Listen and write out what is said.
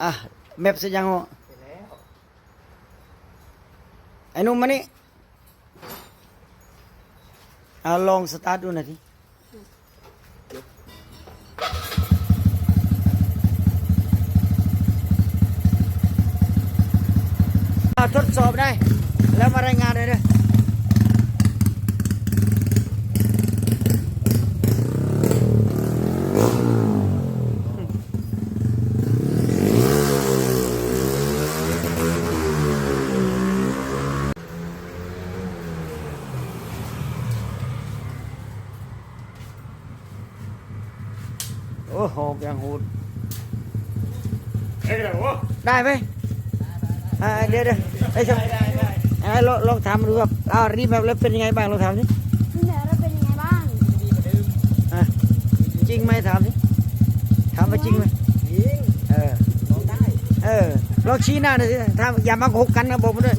อ่ะแมปเสร็จยังเอ่ะสร็จแล้ว ไอ้หนุ่มมานี่เอาลองสตาร์ทดูหน่อยทีทดสอบได้แล้วมารายงานเลยเด้อโอ้โหยังหูด เฮ้ยเดี๋ยว ได้ไหมเดี๋ยวไอ้ชมลองถามดูครับรีแมปแล้วเป็นยังไงบ้างลองถามสิ พี่เหนือเราเป็นยังไงบ้าง ดีกว่าเดิม จริงไหมถามสิถามว่าจริงไหม ยิง เออ ลองได้ ลองชี้หน้าหน่อยสิถ้าอย่ามาโกหกกันนะบอกมาด้วย